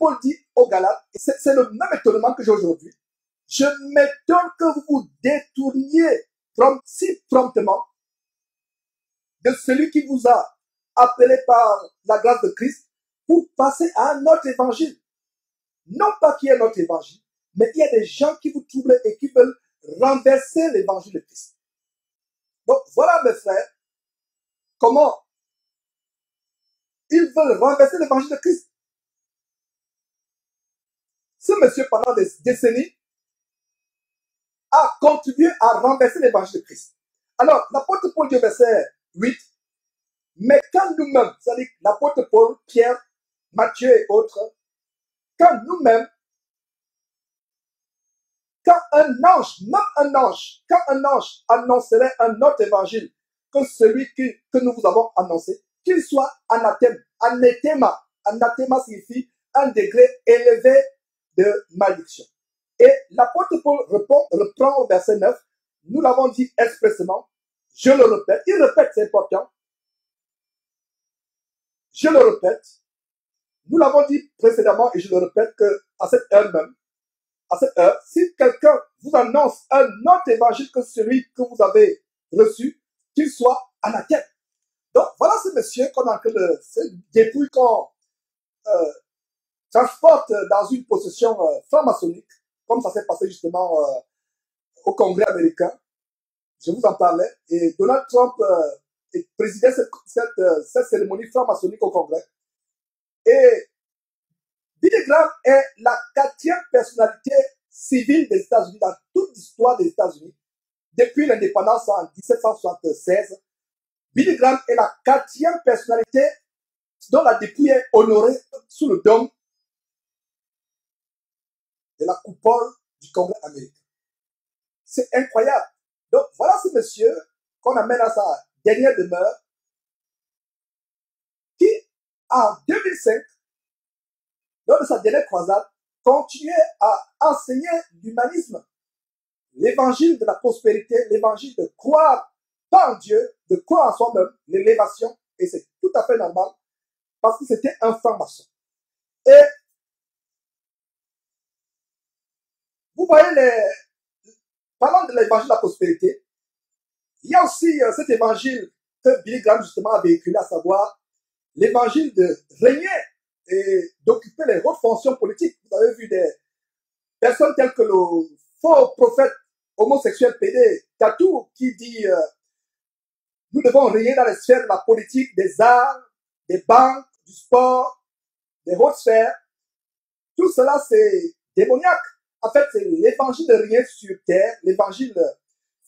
Paul dit aux Galates, et c'est le même étonnement que j'ai aujourd'hui, je m'étonne que vous vous détourniez si promptement de celui qui vous a appelé par la grâce de Christ pour passer à un autre évangile. Non pas qu'il y ait un autre évangile, mais il y a des gens qui vous troublent et qui veulent renverser l'évangile de Christ. Donc voilà mes frères, comment ils veulent renverser l'évangile de Christ. Ce monsieur, pendant des décennies, a contribué à renverser l'évangile de Christ. Alors, l'apôtre Paul dit au verset 8, mais quand nous-mêmes, c'est-à-dire l'apôtre Paul, Pierre, Matthieu et autres, quand nous-mêmes, quand un ange, quand un ange annoncerait un autre évangile que celui que nous vous avons annoncé, qu'il soit anathème, anathema. Anathema signifie un degré élevé de malédiction. Et l'apôtre Paul reprend au verset 9, nous l'avons dit expressément, je le répète, il répète, c'est important, je le répète, nous l'avons dit précédemment et je le répète qu'à cette heure même, à cette heure, si quelqu'un vous annonce un autre évangile que celui que vous avez reçu, qu'il soit anathème. Donc voilà ce monsieur qu'on a en train de, depuis qu'on transporte dans une possession franc-maçonnique, comme ça s'est passé justement au Congrès américain. Je vous en parlais. Et Donald Trump présidait cette cérémonie franc-maçonnique au Congrès. Et Billy Graham est la 4e personnalité civile des États-Unis dans toute l'histoire des États-Unis. Depuis l'indépendance en 1776, Billy Graham est la 4e personnalité dont la dépouille est honorée sous le dôme de la coupole du Congrès américain. C'est incroyable. Donc, voilà ce monsieur qu'on amène à sa dernière demeure qui, en 2005, lors de sa dernière croisade, continuait à enseigner l'humanisme, l'évangile de la prospérité, l'évangile de croire pas en Dieu, de croire en soi-même, l'élévation, et c'est tout à fait normal, parce que c'était un franc-maçon. Et vous voyez, parlant de l'évangile de la prospérité, il y a aussi cet évangile que Billy Graham justement a véhiculé, à savoir l'évangile de régner et d'occuper les hautes fonctions politiques. Vous avez vu des personnes telles que le faux prophète homosexuel PD Tatou qui dit nous devons régner dans les sphères de la politique, des arts, des banques, du sport, des hautes sphères. Tout cela c'est démoniaque. En fait, c'est l'évangile de régner sur terre, l'évangile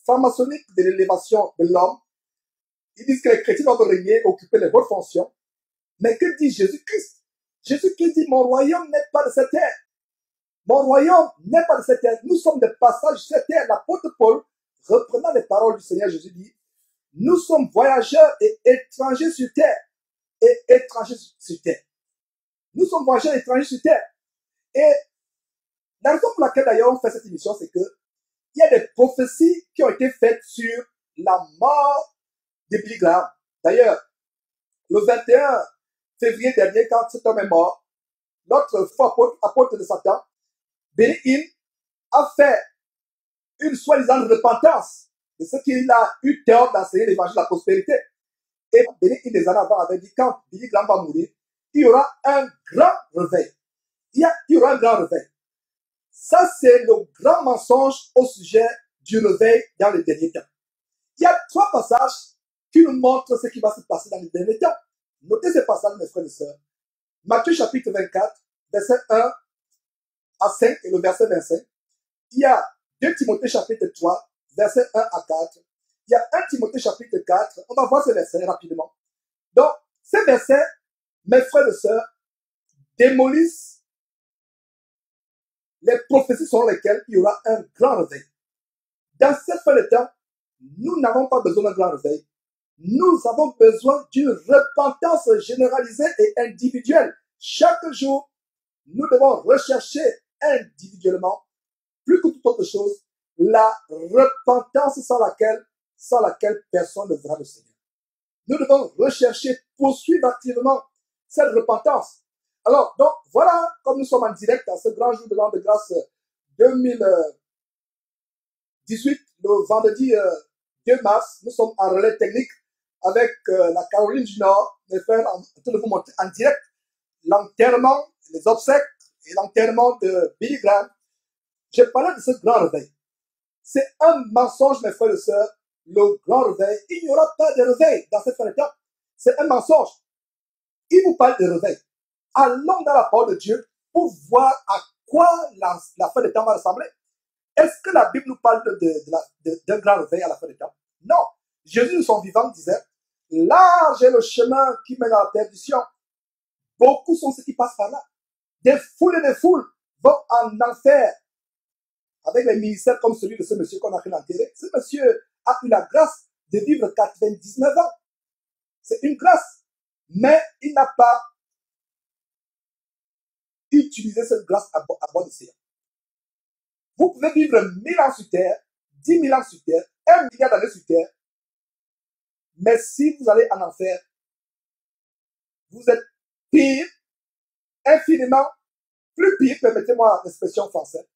franc-maçonnique de l'élévation de l'homme. Ils disent que les chrétiens doivent régner, occuper les hautes fonctions. Mais que dit Jésus-Christ? Jésus-Christ dit, mon royaume n'est pas de cette terre. Mon royaume n'est pas de cette terre. Nous sommes des passages de cette terre. L'apôtre Paul, reprenant les paroles du Seigneur Jésus, dit, nous sommes voyageurs et étrangers sur terre. Et étrangers sur terre. Nous sommes voyageurs et étrangers sur terre. Et la raison pour laquelle d'ailleurs on fait cette émission, c'est que il y a des prophéties qui ont été faites sur la mort de Billy Graham. D'ailleurs, le 21 février dernier, quand cet homme est mort, notre faux apôtre de Satan, Benny Hinn, a fait une soi-disant repentance de ce qu'il a eu tort d'enseigner l'évangile de la prospérité. Et Benny Hinn des années avant avait dit, quand Billy Graham va mourir, il y aura un grand réveil. Il y aura un grand réveil. Ça, c'est le grand mensonge au sujet du réveil dans les derniers temps. Il y a 3 passages qui nous montrent ce qui va se passer dans les derniers temps. Notez ces passages, mes frères et sœurs. Matthieu chapitre 24, verset 1 à 5 et le verset 25. Il y a 2 Timothée chapitre 3, verset 1 à 4. Il y a 1 Timothée chapitre 4. On va voir ces versets rapidement. Donc, ces versets, mes frères et sœurs, démolissent les prophéties selon lesquelles il y aura un grand réveil. Dans cette fin de temps, nous n'avons pas besoin d'un grand réveil. Nous avons besoin d'une repentance généralisée et individuelle. Chaque jour, nous devons rechercher individuellement, plus que toute autre chose, la repentance sans laquelle personne ne verra le Seigneur. Nous devons rechercher, poursuivre activement cette repentance. Alors, donc, voilà comment comme nous sommes en direct à ce grand jour de l'an de grâce 2018, le vendredi 2 mars, nous sommes en relais technique avec la Caroline du Nord, mes frères, en train de vous montrer en direct l'enterrement, les obsèques et l'enterrement de Billy Graham. J'ai parlé de ce grand réveil. C'est un mensonge, mes frères et sœurs, le grand réveil. Il n'y aura pas de réveil dans cette fin d'étape. C'est un mensonge. Il vous parle de réveil. Allons dans la parole de Dieu pour voir à quoi la fin des temps va ressembler. Est-ce que la Bible nous parle d'un grand réveil à la fin des temps? Non. Jésus, de son vivant, disait, large est le chemin qui mène à la perdition. Beaucoup sont ceux qui passent par là. Des foules et des foules vont en enfer. Avec les ministères comme celui de ce monsieur qu'on a fait l'enterrer. Ce monsieur a eu la grâce de vivre 99 ans. C'est une grâce. Mais il n'a pas utilisé cette grâce à bon escient. Vous pouvez vivre 1000 ans sur terre, 10 000 ans sur terre, 1 milliard d'années sur terre. Mais si vous allez en enfer, vous êtes pire, infiniment plus pire, permettez-moi l'expression française,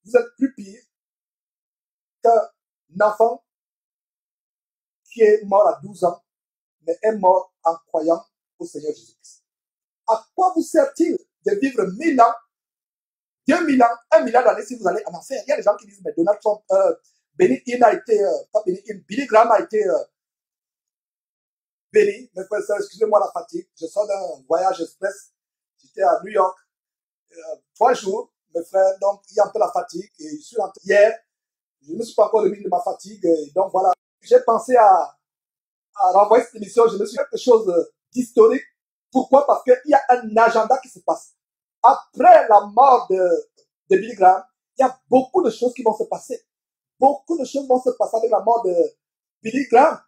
vous êtes plus pire qu'un enfant qui est mort à 12 ans, mais est mort en croyant au Seigneur Jésus-Christ. À quoi vous sert-il de vivre 1000 ans, 2000 ans, 1 milliard d'années si vous allez en enfer? Il y a des gens qui disent, mais Donald Trump, Billy Graham a été béni. Mais frères et sœurs, excusez-moi la fatigue. Je sors d'un voyage express. J'étais à New York 3 jours, mes frères. Donc, il y a un peu la fatigue. Et je suis rentré hier. Je ne me suis pas encore remis de ma fatigue. Et donc, voilà. J'ai pensé à renvoyer cette émission. Je me suis dit quelque chose d'historique. Pourquoi? Parce qu'il y a un agenda qui se passe. Après la mort de Billy Graham, il y a beaucoup de choses qui vont se passer. Beaucoup de choses vont se passer avec la mort de Billy Graham.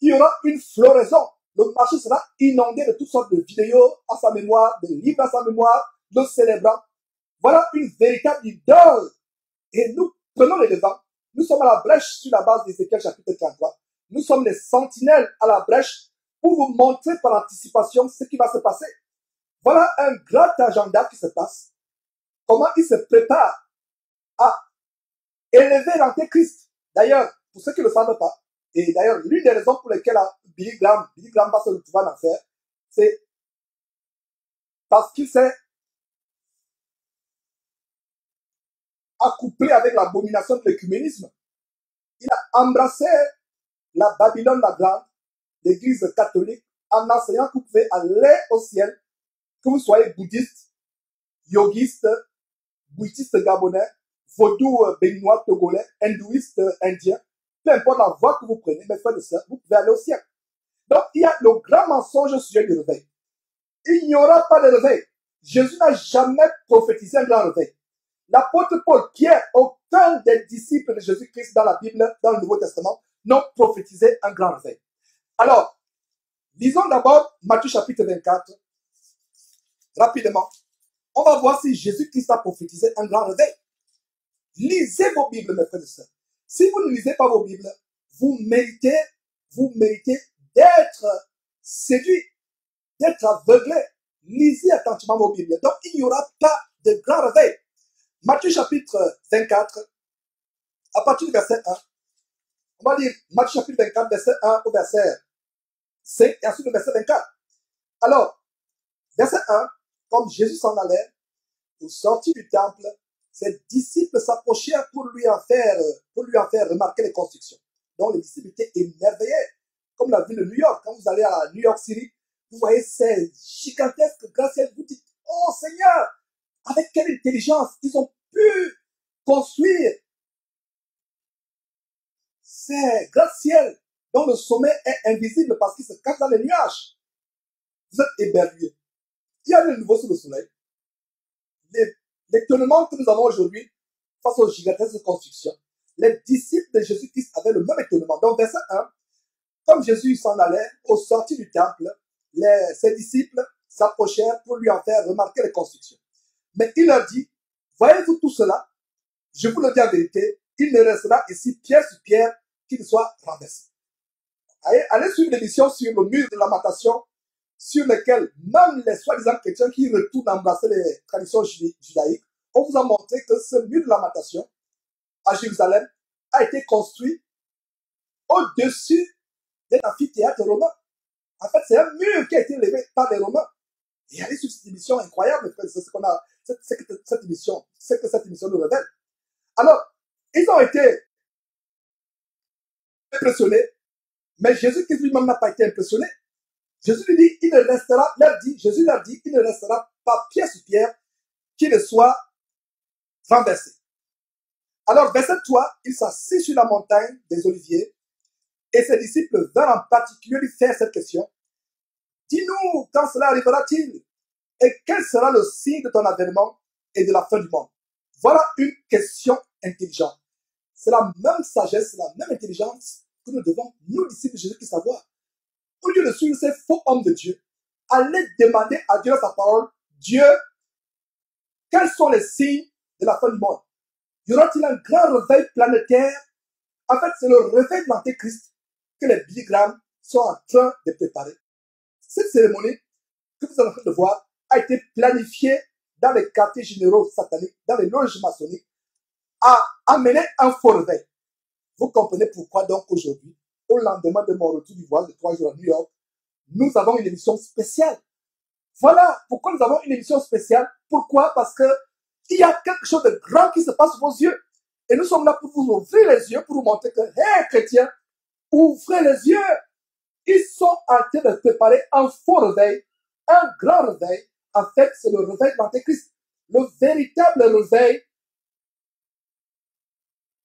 Il y aura une floraison. Le marché sera inondé de toutes sortes de vidéos à sa mémoire, de livres à sa mémoire, de célébrants. Voilà une véritable idole. Et nous prenons les devants. Nous sommes à la brèche sur la base d'Ézéchiel chapitre 33. Nous sommes les sentinelles à la brèche pour vous montrer par anticipation ce qui va se passer. Voilà un grand agenda qui se passe. Comment il se prépare à élever l'antéchrist. D'ailleurs, pour ceux qui ne le savent pas, et d'ailleurs, l'une des raisons pour lesquelles Billy Graham va se retrouver en enfer, c'est parce qu'il s'est accouplé avec l'abomination de l'écuménisme. Il a embrassé la Babylone la Grande, l'église catholique, en enseignant que vous pouvez aller au ciel, que vous soyez bouddhiste, yogiste, bouddhiste gabonais, vaudou béninois, togolais, hindouiste indien, peu importe la voie que vous prenez, mes frères et sœurs, vous pouvez aller au ciel. Donc, il y a le grand mensonge au sujet du réveil. Il n'y aura pas de réveil. Jésus n'a jamais prophétisé un grand réveil. L'apôtre Paul, Pierre, aucun des disciples de Jésus-Christ dans la Bible, dans le Nouveau Testament, n'ont prophétisé un grand réveil. Alors, lisons d'abord Matthieu chapitre 24, rapidement. On va voir si Jésus-Christ a prophétisé un grand réveil. Lisez vos Bibles, mes frères et sœurs. Si vous ne lisez pas vos Bibles, vous méritez d'être séduit, d'être aveuglé. Lisez attentivement vos Bibles. Donc, il n'y aura pas de grand réveil. Matthieu chapitre 24, à partir du verset 1, on va lire Matthieu chapitre 24, verset 1 au verset 5, et ensuite le verset 24. Alors, verset 1, comme Jésus s'en allait, au sortir du temple, ses disciples s'approchèrent pour lui en faire remarquer les constructions. Donc les disciples étaient émerveillés, comme la ville de New York. Quand vous allez à New York City, vous voyez ces gigantesques gratte-ciel. Vous dites, oh Seigneur, avec quelle intelligence ils ont pu construire ces gratte-ciel dont le sommet est invisible parce qu'il se cache dans les nuages. Vous êtes éberlués. Il y a le nouveau sous le soleil. L'étonnement que nous avons aujourd'hui face aux gigantesques constructions, les disciples de Jésus-Christ avaient le même étonnement. Donc, verset 1, comme Jésus s'en allait, au sortir du temple, ses disciples s'approchèrent pour lui en faire remarquer les constructions. Mais il leur dit, voyez-vous tout cela? Je vous le dis en vérité, il ne restera ici pierre sur pierre qui ne soit renversé. Allez suivre l'émission sur le mur de lamentation sur lesquels même les soi-disant chrétiens qui retournent embrasser les traditions judaïques, on vous a montré que ce mur de lamentation à Jérusalem a été construit au-dessus d'un amphithéâtre romain. En fait, c'est un mur qui a été levé par les Romains. Et allez sur cette émission incroyable, c'est ce qu'on a, c'est que cette émission nous révèle. Alors, ils ont été impressionnés, mais Jésus-Christ lui-même n'a pas été impressionné. Jésus lui dit, Jésus leur dit, il ne restera pas pierre sur pierre qui ne soit renversé. Alors, verset 3, il s'assit sur la montagne des Oliviers et ses disciples vinrent en particulier lui faire cette question. Dis-nous, quand cela arrivera-t-il? Et quel sera le signe de ton avènement et de la fin du monde? Voilà une question intelligente. C'est la même sagesse, c'est la même intelligence que nous devons, nous, disciples de Jésus-Christ, savoir. Au lieu de suivre ces faux hommes de Dieu, allez demander à Dieu sa parole. Dieu, quels sont les signes de la fin du monde? Y aura-t-il un grand réveil planétaire? En fait, c'est le réveil de l'Antéchrist que les Billy Graham sont en train de préparer. Cette cérémonie que vous êtes en train de voir a été planifiée dans les quartiers généraux sataniques, dans les loges maçonniques, a amené un faux réveil. Vous comprenez pourquoi donc aujourd'hui, au lendemain de mon retour du voyage de 3 jours à New York, nous avons une émission spéciale. Voilà pourquoi nous avons une émission spéciale. Pourquoi? Parce que il y a quelque chose de grand qui se passe sous vos yeux. Et nous sommes là pour vous ouvrir les yeux, pour vous montrer que, hé, chrétiens, ouvrez les yeux. Ils sont en train de préparer un faux réveil, un grand réveil. En fait, c'est le réveil de l'Antéchrist. Le véritable réveil,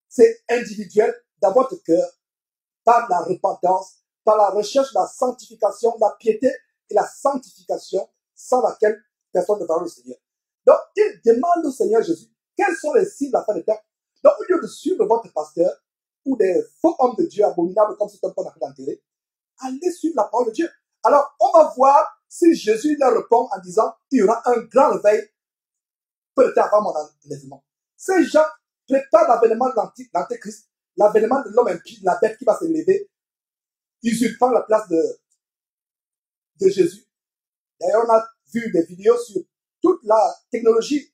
c'est individuel dans votre cœur, par la repentance, par la recherche de la sanctification, la piété et la sanctification, sans laquelle personne ne verra le Seigneur. Donc, il demande au Seigneur Jésus, quels sont les signes de la fin des temps? Donc, au lieu de suivre votre pasteur, ou des faux hommes de Dieu abominables comme cet homme qu'on a fait enterrer, allez suivre la parole de Dieu. Alors, on va voir si Jésus leur répond en disant, il y aura un grand réveil, peut-être avant mon enlèvement. Ces gens préparent l'avènement de l'Antéchrist, l'avènement de l'homme impie, de la bête qui va se lever, usurpant la place de Jésus. D'ailleurs, on a vu des vidéos sur toute la technologie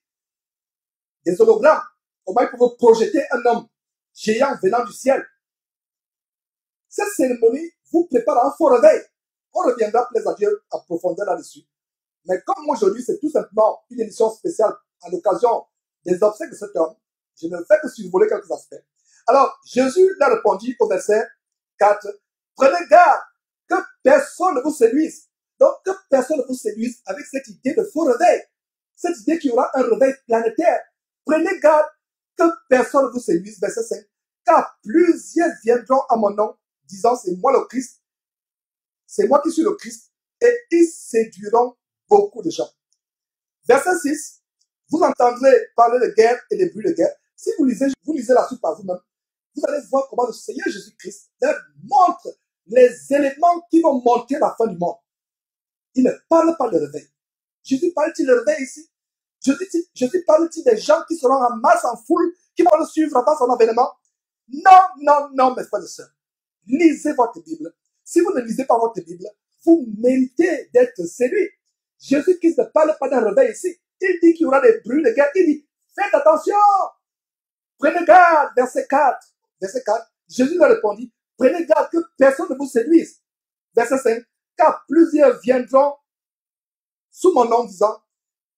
des hologrammes, comment ils peuvent projeter un homme géant venant du ciel. Cette cérémonie vous prépare un faux réveil. On reviendra, plaise à Dieu, à profondeur là-dessus. Mais comme aujourd'hui, c'est tout simplement une émission spéciale à l'occasion des obsèques de cet homme, je ne fais que survoler quelques aspects. Alors, Jésus leur répondit au verset 4, prenez garde que personne ne vous séduise. Donc, que personne ne vous séduise avec cette idée de faux réveil. Cette idée qu'il y aura un réveil planétaire. Prenez garde que personne ne vous séduise, verset 5. Car plusieurs viendront à mon nom, disant c'est moi le Christ, c'est moi qui suis le Christ, et ils séduiront beaucoup de gens. Verset 6. Vous entendrez parler de guerre et de bruits de guerre. Si vous lisez la suite par vous-même, vous allez voir comment le Seigneur Jésus-Christ leur montre les éléments qui vont montrer la fin du monde. Il ne parle pas de réveil. Jésus parle-t-il de réveil ici? Jésus parle-t-il des gens qui seront en masse, en foule, qui vont le suivre avant son avènement? Non, non, non, mes frères et sœurs. Lisez votre Bible. Si vous ne lisez pas votre Bible, vous méritez d'être séduit. Jésus-Christ ne parle pas d'un réveil ici. Il dit qu'il y aura des bruits de guerre. Il dit, faites attention. Prenez garde, verset 4. Verset 4, Jésus leur répondit, prenez garde que personne ne vous séduise. Verset 5, car plusieurs viendront sous mon nom disant,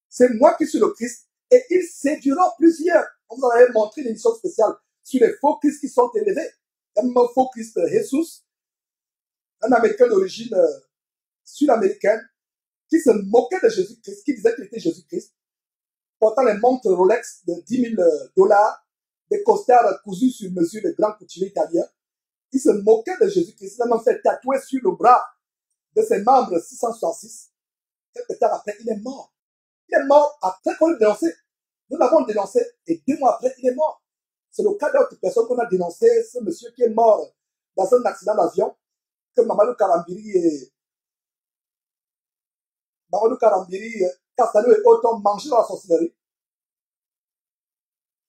c'est moi qui suis le Christ, et ils séduiront plusieurs. On vous en avait montré une émission spéciale sur les faux Christ qui sont élevés. Il y a même un faux Christ Jesus, un Américain d'origine sud-américaine, qui se moquait de Jésus-Christ, qui disait qu'il était Jésus-Christ, portant les montres Rolex de $10,000, des costards cousus sur mesure de grands couturiers italiens. Il se moquait de Jésus-Christ. Il a même fait tatouer sur le bras de ses membres 666. Quelques temps après, il est mort. Il est mort après qu'on l'ait dénoncé. Nous l'avons dénoncé et 2 mois après, il est mort. C'est le cas d'autres personnes qu'on a dénoncé. Ce monsieur qui est mort dans un accident d'avion, que Mamadou Karambiri, Castanou et autres ont mangé dans la sorcellerie.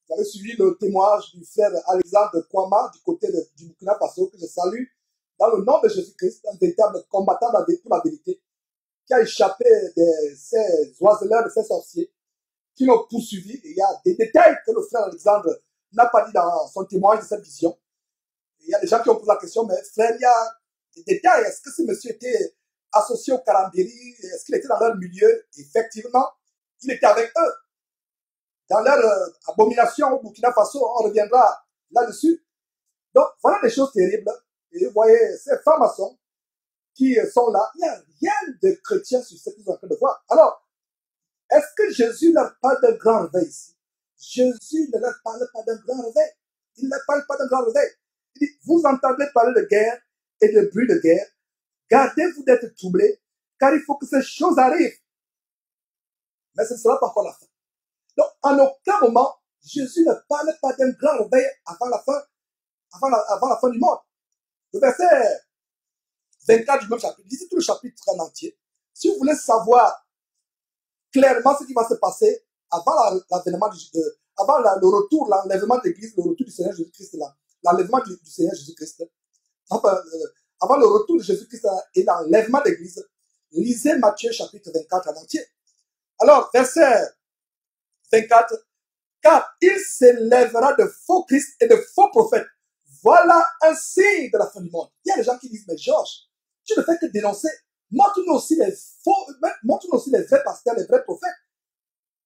Vous avez suivi le témoignage du frère Alexandre Kwama du côté du Burkina Faso, que je salue dans le nom de Jésus-Christ, un véritable combattant pour la vérité, qui a échappé de ces oiseleurs, de ces sorciers, qui l'ont poursuivi. Il y a des détails que le frère Alexandre n'a pas dit dans son témoignage de cette vision. Il y a des gens qui ont posé la question, mais frère, il y a des détails. Est-ce que ce monsieur était associé au Karambéry? Est-ce qu'il était dans leur milieu? Effectivement, il était avec eux. Dans leur abomination au Burkina Faso, on reviendra là-dessus. Donc, voilà des choses terribles. Et vous voyez, ces francs-maçons qui sont là, il n'y a rien de chrétien sur ce qu'ils sont en train de voir. Alors, est-ce que Jésus leur parle d'un grand réveil ici? Jésus ne leur parle pas d'un grand réveil. Il ne leur parle pas d'un grand réveil. Il dit, vous entendez parler de guerre et de bruit de guerre. Gardez-vous d'être troublés, car il faut que ces choses arrivent. Mais ce ne sera pas encore la fin. Donc, en aucun moment, Jésus ne parle pas d'un grand réveil avant la fin du monde. Le verset 24 du même chapitre, lisez tout le chapitre en entier. Si vous voulez savoir clairement ce qui va se passer avant l'avènement avant le retour, l'enlèvement de l'Église, le retour du Seigneur Jésus-Christ, l'enlèvement du Seigneur Jésus-Christ, avant le retour de Jésus-Christ et l'enlèvement de l'Église, lisez Matthieu chapitre 24 en entier. Alors, verset 24, car il s'élèvera de faux Christ et de faux prophètes. Voilà un signe de la fin du monde. Il y a des gens qui disent, mais Georges, tu ne fais que dénoncer. Montre-nous aussi les vrais pasteurs, les vrais prophètes.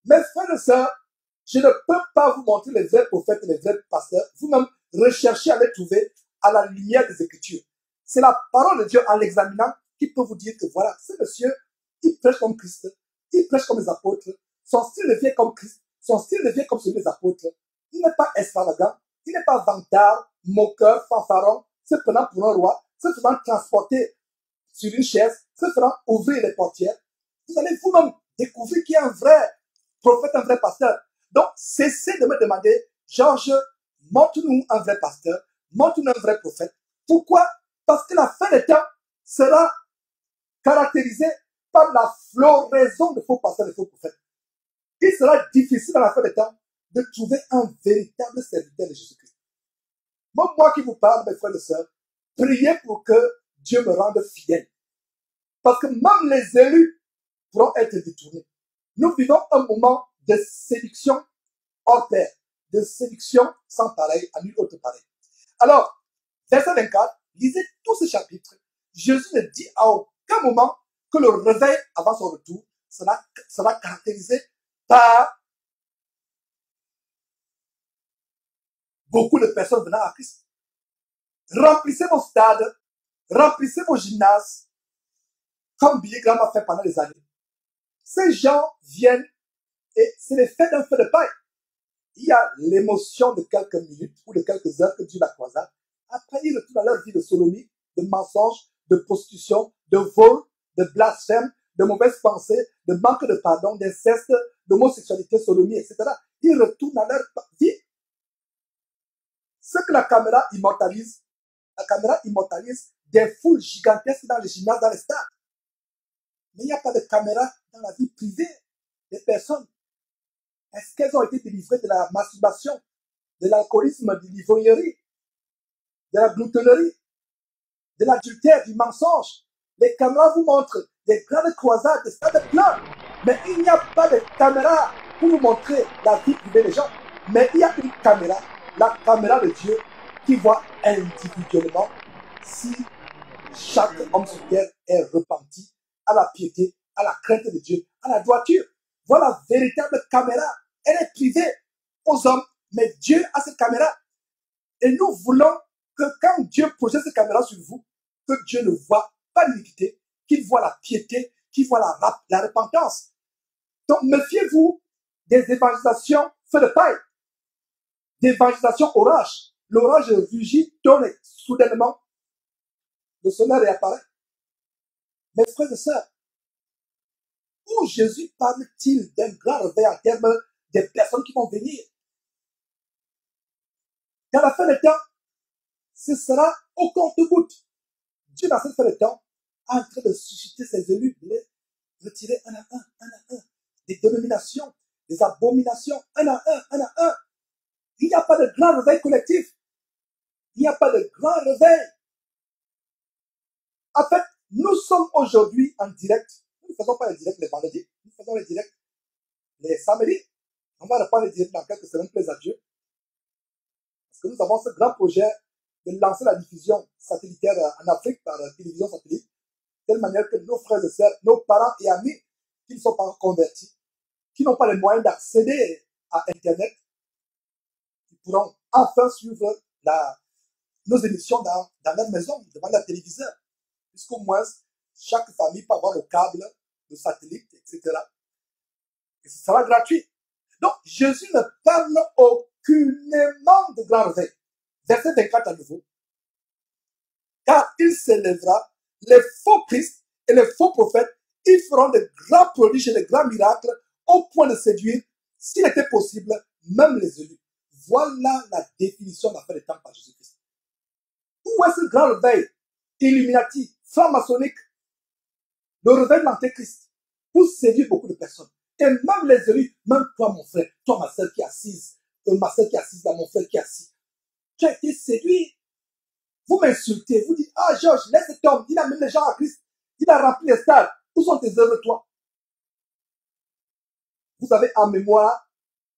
Mes frères et sœurs, je ne peux pas vous montrer les vrais prophètes et les vrais pasteurs. Vous-même, recherchez à les trouver à la lumière des Écritures. C'est la parole de Dieu en l'examinant qui peut vous dire que voilà, ce monsieur, il prêche comme Christ, il prêche comme les apôtres, son style devient comme Christ, son style devient comme celui des apôtres. Il n'est pas extravagant, il n'est pas vantard, moqueur, fanfaron, se prenant pour un roi, se faisant transporter sur une chaise, se faisant ouvrir les portières. Vous allez vous-même découvrir qu'il y a un vrai prophète, un vrai pasteur. Donc, cessez de me demander, Georges, montre-nous un vrai pasteur, montre-nous un vrai prophète. Pourquoi? Parce que la fin des temps sera caractérisée par la floraison de faux pasteurs et de faux prophètes. Il sera difficile à la fin des temps de trouver un véritable serviteur de Jésus-Christ. Moi qui vous parle, mes frères et sœurs, priez pour que Dieu me rende fidèle. Parce que même les élus pourront être détournés. Nous vivons un moment de séduction hors pair, de séduction sans pareil, à nul autre pareil. Alors, verset 24, lisez tout ce chapitre. Jésus ne dit à aucun moment que le réveil avant son retour sera caractérisé par beaucoup de personnes venant à Christ. Remplissez vos stades, remplissez vos gymnases, comme Billy Graham a fait pendant des années. Ces gens viennent et c'est l'effet d'un feu de paille. Il y a l'émotion de quelques minutes ou de quelques heures que Dieu la croisade. Après, ils retournent à leur vie de sodomie, de mensonge, de prostitution, de vol, de blasphème, de mauvaises pensées, de manque de pardon, d'inceste, d'homosexualité, sodomie, etc. Ils retournent à leur vie. Ce que la caméra immortalise des foules gigantesques dans les gymnases, dans les stades. Mais il n'y a pas de caméra dans la vie privée des personnes. Est-ce qu'elles ont été délivrées de la masturbation, de l'alcoolisme, de l'ivrognerie, de la gloutonnerie, de l'adultère, du mensonge? Les caméras vous montrent des grandes croisades, des stades pleins. Mais il n'y a pas de caméra pour vous montrer la vie privée des gens. Mais il y a une caméra, la caméra de Dieu, qui voit individuellement si chaque homme sur terre est repenti à la piété, à la crainte de Dieu, à la droiture. Voilà la véritable caméra. Elle est privée aux hommes, mais Dieu a cette caméra. Et nous voulons que quand Dieu projette cette caméra sur vous, que Dieu ne voit pas l'iniquité, qu'il voit la piété, qu'il voit la repentance. Donc méfiez-vous des évangélisations feu de paille, d'évangélisation orage. L'orage rugit, tourne soudainement. Le soleil réapparaît. Mes frères et sœurs, où Jésus parle-t-il d'un grand réveil en termes des personnes qui vont venir? Dans la fin des temps, ce sera au compte-gouttes. Dieu, dans cette fin de temps, est en train de susciter ses élus, de les retirer un à un, des dénominations, des abominations, un à un. Il n'y a pas de grand réveil collectif. Il n'y a pas de grand réveil. En fait, nous sommes aujourd'hui en direct. ne faisons pas les directs les vendredis, nous faisons les directs les samedis. On va reprendre les directs dans quelques semaines, plaise à Dieu. Parce que nous avons ce grand projet de lancer la diffusion satellitaire en Afrique par télévision satellite, de telle manière que nos frères et sœurs, nos parents et amis qui ne sont pas convertis, qui n'ont pas les moyens d'accéder à Internet, ils pourront enfin suivre nos émissions dans leur maison, devant leur téléviseur. Puisqu'au moins, chaque famille peut avoir le câble, le satellite, etc. Et ce sera gratuit. Donc, Jésus ne parle aucunement de grand réveil. Verset 24 à nouveau. Car il s'élèvera, les faux Christ et les faux prophètes, ils feront de grands prodiges et de grands miracles au point de séduire, s'il était possible, même les élus. Voilà la définition de la fin des temps par Jésus-Christ. Où est ce grand réveil Illuminati, franc-maçonnique, le réveil de l'antéchrist, pour séduire beaucoup de personnes. Et même les élus, même toi mon frère, toi ma soeur qui est assise, ma soeur qui est assise là, mon frère qui est assis, tu as été séduit. Vous m'insultez, vous dites, ah Georges, laisse cet homme, il a mis les gens à Christ, il a rempli les stades. Où sont tes œuvres, toi? Vous avez en mémoire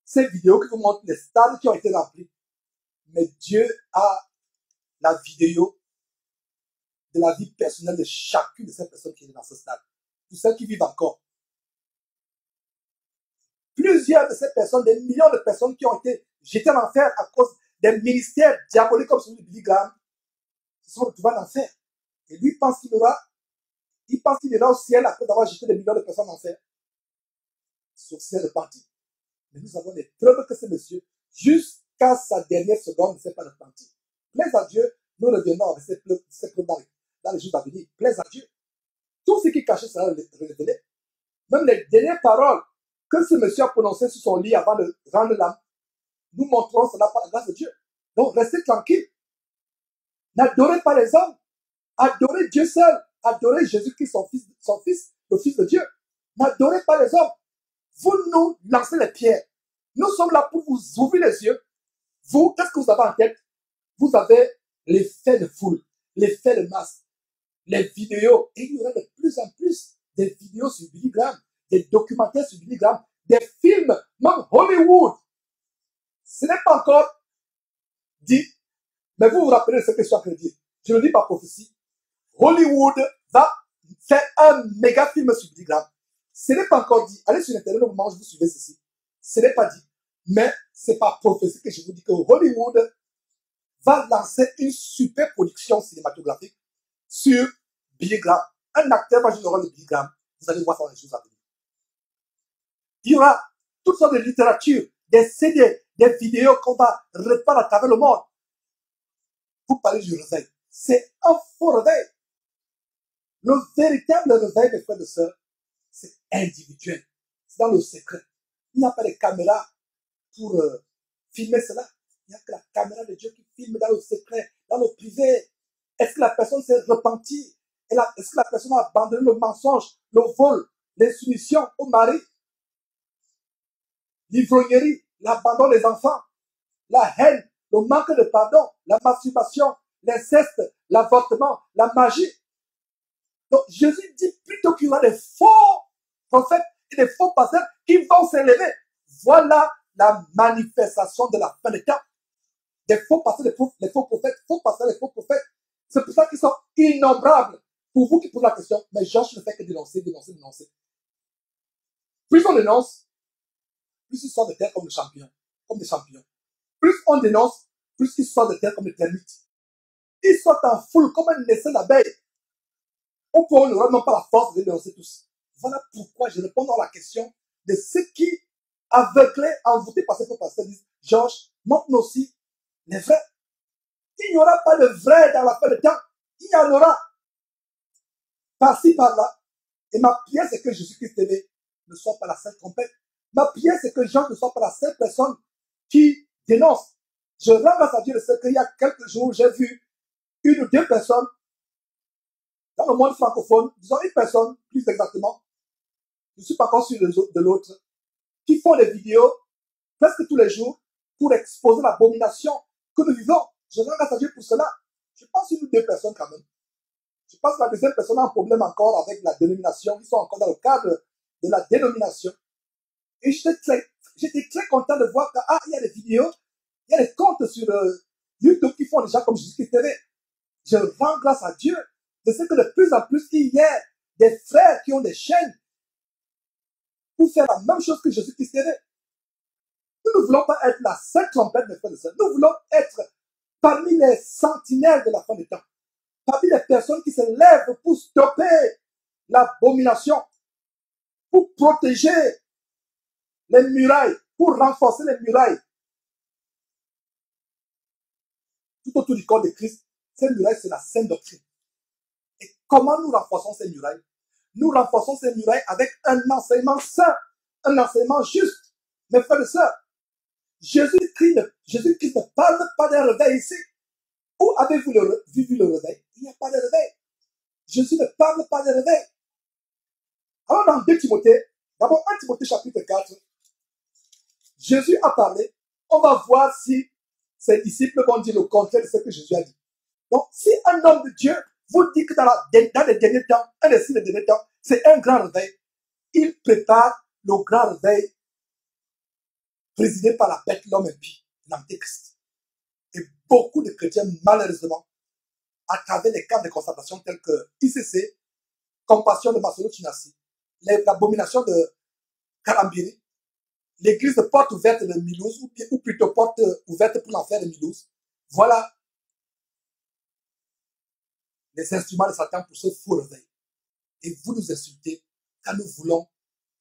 ces vidéos qui vous montrent les stades qui ont été remplis. Mais Dieu a la vidéo de la vie personnelle de chacune de ces personnes qui sont dans ce stade. Pour celles qui vivent encore. Plusieurs de ces personnes, des millions de personnes qui ont été jetées en enfer à cause des ministères diaboliques comme celui de Billy Graham, se sont retrouvés en enfer. Et lui pense qu'il ira au ciel après avoir jeté des millions de personnes en enfer. Sur ses repentis. Mais nous avons des preuves que ce monsieur, jusqu'à sa dernière seconde, ne s'est pas repenti. Plaise à Dieu, nous reviendrons avec ces preuves dans les jours à venir. Plaise à Dieu. Tout ce qui est caché sera révélé. Même les dernières paroles que ce monsieur a prononcées sur son lit avant de rendre l'âme, nous montrons cela par la grâce de Dieu. Donc restez tranquille. N'adorez pas les hommes. Adorez Dieu seul. Adorez Jésus-Christ, son fils, le Fils de Dieu. N'adorez pas les hommes. Vous nous lancez les pierres. Nous sommes là pour vous ouvrir les yeux. Vous, qu'est-ce que vous avez en tête? Vous avez l'effet de foule, l'effet de masse, les vidéos. Et il y aura de plus en plus des vidéos sur Billy Graham, des documentaires sur Billy Graham, des films, même Hollywood. Ce n'est pas encore dit, mais vous vous rappelez de ce que je suis en train de dire. Je ne dis pas prophétie. Hollywood va faire un méga film sur Billy Graham. Ce n'est pas encore dit. Allez sur Internet au moment où je vous suivez ceci. Ce n'est pas dit. Mais c'est par prophétie que je vous dis que Hollywood va lancer une super production cinématographique sur Billy Graham. Un acteur va jouer le rôle de Billy Graham. Vous allez voir ça dans les choses à venir. Il y aura toutes sortes de littérature, des CD, des vidéos qu'on va répandre à travers le monde. Pour parler du réveil. C'est un faux réveil. Le véritable réveil, mes frères et sœurs, c'est individuel. C'est dans le secret. Il n'y a pas de caméra pour filmer cela. Il n'y a que la caméra de Dieu qui filme dans le secret, dans le privé. Est-ce que la personne s'est repentie? Est-ce que la personne a abandonné le mensonge, le vol, l'insoumission au mari, l'ivrognerie, l'abandon des enfants, la haine, le manque de pardon, la masturbation, l'inceste, l'avortement, la magie? Donc Jésus dit plutôt qu'il y aura des faux prophètes et des faux pasteurs qui vont s'élever. Voilà la manifestation de la fin des temps. Des faux pasteurs, des faux prophètes, faux pasteurs, des faux prophètes. C'est pour ça qu'ils sont innombrables. Pour vous qui posez la question, mais Georges ne fait que dénoncer, dénoncer, dénoncer. Plus on dénonce, plus ils sortent de terre comme des champions. Plus on dénonce, plus ils sortent de terre comme des termites. Ils sortent en foule comme un essaim d'abeilles. Au point où on n'aura même pas la force de dénoncer tous. Voilà pourquoi je réponds à la question de ceux qui, aveuglés, envoûtés par ces faux pasteurs, disent, Georges, montre-nous aussi les vrais. Il n'y aura pas de vrai dans la fin de temps. Il y en aura par-ci, par-là. Et ma prière, c'est que Jésus-Christ ne soit pas la seule trompette. Ma prière, c'est que Jean ne soit pas la seule personne qui dénonce. Je rends grâce à Dieu de ce qu'il y a quelques jours, j'ai vu une ou deux personnes dans le monde francophone, disons une personne, plus exactement, je ne suis pas encore sûr de l'autre, qui font des vidéos presque tous les jours pour exposer l'abomination que nous vivons. Je rends grâce à Dieu pour cela. Je pense une ou deux personnes quand même. Je pense que la deuxième personne a un problème encore avec la dénomination. Ils sont encore dans le cadre de la dénomination. Et j'étais très content de voir qu'il y a des vidéos, il y a des comptes sur YouTube qui font déjà comme Jésus-Christ TV. Je rends grâce à Dieu de ce que de plus en plus il y a des frères qui ont des chaînes pour faire la même chose que Jésus-Christ TV. Nous ne voulons pas être la seule trompette de frères et sœurs. Nous voulons être parmi les sentinelles de la fin des temps. Parmi les personnes qui se lèvent pour stopper l'abomination, pour protéger les murailles, pour renforcer les murailles. Tout autour du corps de Christ, ces murailles, c'est la sainte doctrine. Et comment nous renforçons ces murailles? Nous renforçons ces murailles avec un enseignement saint, un enseignement juste. Mes frères et sœurs, Jésus-Christ ne parle pas d'un réveil ici. Où avez-vous vu le réveil? Il n'y a pas de réveil. Jésus ne parle pas de réveil. Alors dans 2 Timothée, d'abord 1 Timothée chapitre 4, Jésus a parlé. On va voir si ses disciples vont dire le contraire de ce que Jésus a dit. Donc, si un homme de Dieu vous dit que dans les derniers temps, un des signes des derniers temps, c'est un grand réveil, il prépare le grand réveil présidé par la bête, l'homme impie, l'antéchrist. Et beaucoup de chrétiens, malheureusement, à travers les camps de concentration tels que ICC, Compassion de Masolo-Chinasi, l'abomination de Karambiri, l'église de porte ouverte de Milouz, ou plutôt porte ouverte pour l'enfer de Milouz, voilà les instruments de Satan pour ce faux réveil. Et vous nous insultez quand nous voulons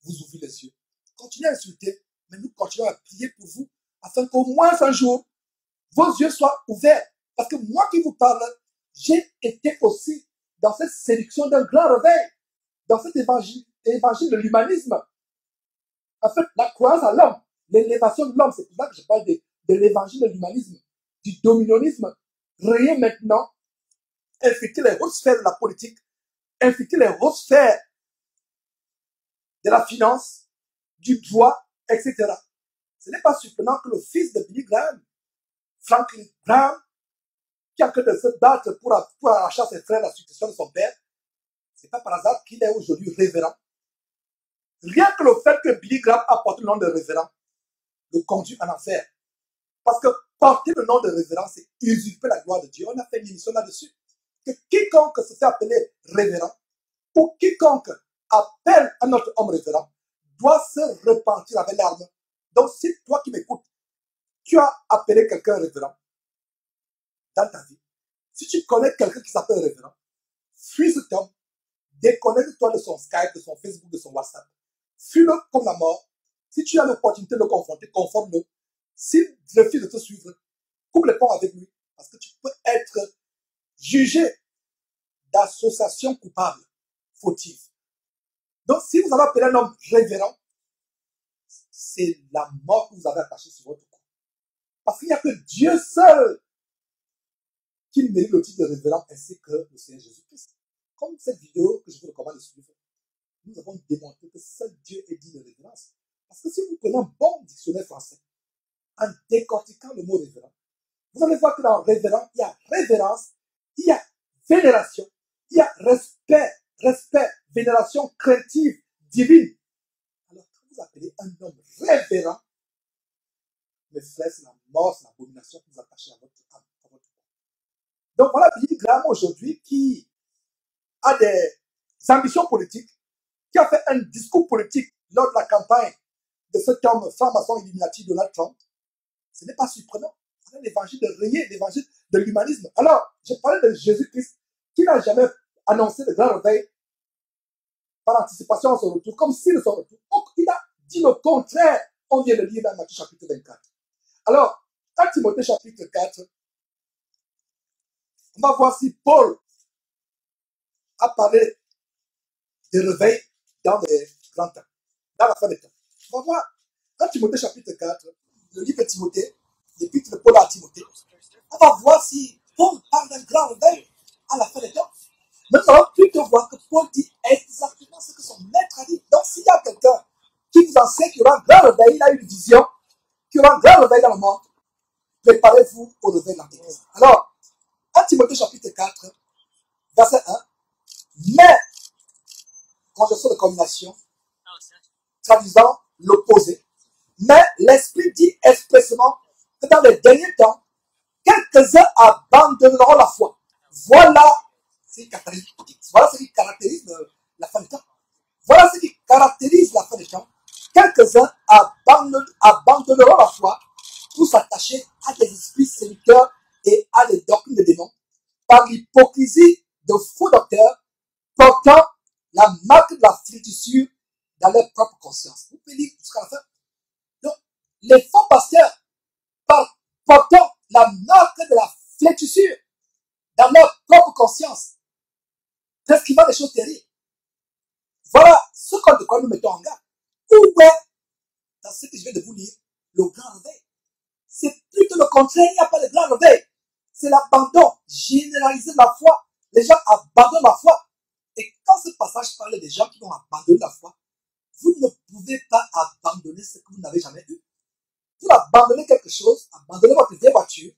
vous ouvrir les yeux. Continuez à insulter, mais nous continuons à prier pour vous, afin qu'au moins un jour, vos yeux soient ouverts. Parce que moi qui vous parle, j'ai été aussi dans cette séduction d'un grand réveil, dans cet évangile de l'humanisme. En fait, la croyance à l'homme, l'élévation de l'homme, c'est pour ça que je parle de l'évangile de l'humanisme, du dominionisme, rayé maintenant, infecter les hautes sphères de la politique, infecter les hautes sphères de la finance, du droit, etc. Ce n'est pas surprenant que le fils de Billy Graham, Franklin Graham, qui a que de se battre pour arracher à ses frères la succession de son père, c'est pas par hasard qu'il est aujourd'hui révérend. Rien que le fait que Billy Graham a porté le nom de révérend le conduit en enfer. Parce que porter le nom de révérend, c'est usurper la gloire de Dieu. On a fait une émission là-dessus. Que quiconque se fait appeler révérend, ou quiconque appelle un autre homme révérend, doit se repentir avec l'arme. Donc, si toi qui m'écoutes, tu as appelé quelqu'un révérend dans ta vie, si tu connais quelqu'un qui s'appelle révérend, fuis cet homme, déconnecte-toi de son Skype, de son Facebook, de son WhatsApp. Fuis-le comme la mort. Si tu as l'opportunité de le confronter, conforme-le. S'il refuse de te suivre, coupe les ponts avec lui, parce que tu peux être jugé d'association coupable, fautive. Donc, si vous avez appelé un homme révérend, c'est la mort que vous avez attachée sur votre cou. Parce qu'il n'y a que Dieu seul qui mérite le titre de révérend, ainsi que le Seigneur Jésus-Christ. Comme cette vidéo que je vous recommande de suivre, nous avons démontré que seul Dieu est digne de révérence. Parce que si vous prenez un bon dictionnaire français, en décortiquant le mot révérend, vous allez voir que dans révérend, il y a révérence, il y a vénération, il y a respect, vénération craintive, divine. Alors, quand vous appelez un homme révérend, mes frères, c'est la mort, c'est l'abomination que vous attachez à votre âme, à votre corps. Donc voilà Billy Graham aujourd'hui qui a des ambitions politiques, qui a fait un discours politique lors de la campagne de cet homme franc-maçon illuminati Donald Trump. Ce n'est pas surprenant. C'est l'évangile de rayé, l'évangile de l'humanisme. Alors, je parlais de Jésus-Christ qui n'a jamais annoncé le grand réveil par anticipation à son retour, comme s'il son retour. Donc, il a dit le contraire. On vient de lire dans Matthieu chapitre 24. Alors, dans Timothée chapitre 4, on va voir si Paul a parlé de réveil dans les grands temps, dans la fin des temps. On va voir, dans Timothée chapitre 4, le livre de Timothée, l'épître de Paul à Timothée, on va voir si Paul parle d'un grand réveil à la fin des temps. Mais nous allons plutôt voir que Paul dit exactement ce que son maître a dit. Donc, s'il y a quelqu'un qui vous enseigne qu'il y aura un grand réveil, il a une vision, qu'il y aura un grand réveil dans le monde, préparez-vous au réveil de l'Antéchrist. Alors, à Timothée chapitre 4, verset 1, Mais, conjonction de combination, traduisant l'opposé. Mais l'Esprit dit expressément que dans les derniers temps, quelques-uns abandonneront la foi. Voilà ce qui caractérise la fin du temps. Voilà ce qui caractérise la fin du temps. Quelques-uns abandonneront la foi pour s'attacher à des esprits séducteurs et à des doctrines de démons par l'hypocrisie de faux docteurs portant la marque de la flétrissure dans leur propre conscience. Vous pouvez lire jusqu'à la fin. Donc, les faux pasteurs portant la marque de la flétrissure dans leur propre conscience, prescrivant des choses terribles. Voilà ce contre quoi nous mettons en garde. Où est, dans ce que je viens de vous lire, le grand réveil? C'est plutôt le contraire, il n'y a pas de grand réveil. C'est l'abandon généralisé de la foi. Les gens abandonnent la foi. Et quand ce passage parle des gens qui vont abandonner la foi, vous ne pouvez pas abandonner ce que vous n'avez jamais eu. Pour abandonner quelque chose, abandonner votre vieille voiture,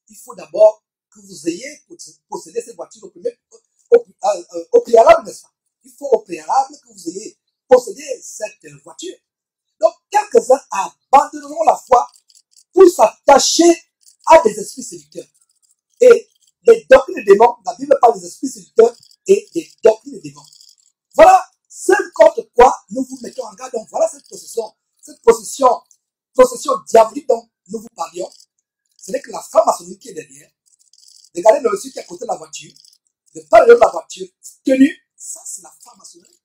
il faut d'abord que vous ayez possédé cette voiture au préalable, n'est-ce pas? Il faut au préalable que vous ayez possédé cette voiture. Donc, quelques-uns abandonneront la foi pour s'attacher à des esprits séducteurs. Et les doctrines des démons, la Bible parle des esprits séducteurs et des doctrines des démons. Voilà ce contre quoi nous vous mettons en garde. Donc, voilà cette possession diabolique dont nous vous parlions. Ce n'est que la franc-maçonnerie qui est derrière. Regardez le monsieur qui est à côté de la voiture. Ne pas de la voiture tenue. Ça, c'est la franc-maçonnerie.